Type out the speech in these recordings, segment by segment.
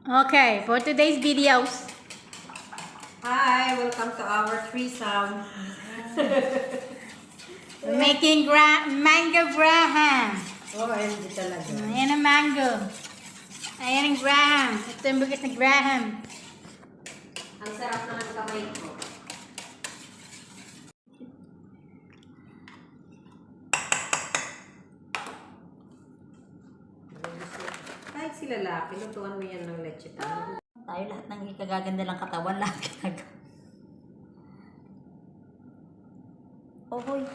Okay, for today's videos. Hi, welcome to our threesome. We're making mango graham. Oh, hindi talaga. Ayan ang mango. Ayan ang graham. Ito yung bigas na graham. Ang sarap naman kamay ko. Kahit si lalaki, lutuan mo yan ng leche tayo. Tayo lahat ng ikagaganda lang katawan lahat ginagawa. Hoy,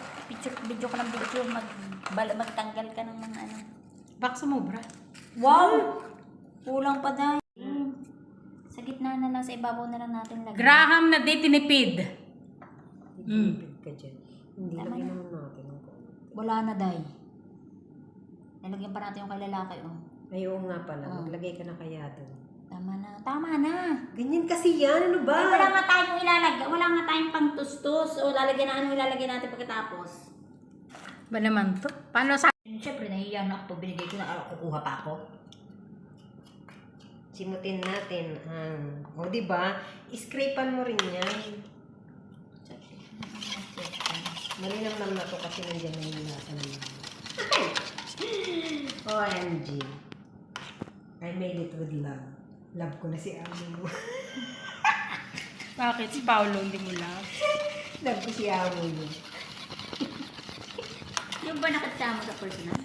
video ka ng video, magtanggal ka ng mga ano. Bak sumobra. Wow! Kulang pa dahil. Sa gitna na lang, sa ibabaw na lang natin lagyan. Graham na di tinipid. Tinipid ka dyan. Hindi Tama lagyan na. naman natin. Wala na dahil. Nalagyan pa natin yung kay lalaki, oh. Ay, oo nga pala. Oh. Maglagay ka na kaya doon. Tama na. Tama na. Ganyan kasi yan. Ano ba? Ay, wala nga tayong ilalagay. Wala nga tayong pang-tustos. O lalagyan na ano ilalagay natin pagkatapos. Ba naman to? Paano sa... Siyempre, nahihiya na ako. Binigay ko na kukuha pa ako. Simutin natin o diba? Scrapean mo rin yan. Malinamnam na to kasi nandiyan na yung lasa naman. OMG. I made it with love. Love ko na si Amo mo. Bakit si Paolo hindi mo love? Love ko si Amo mo. Yung ba nakasama sa personal?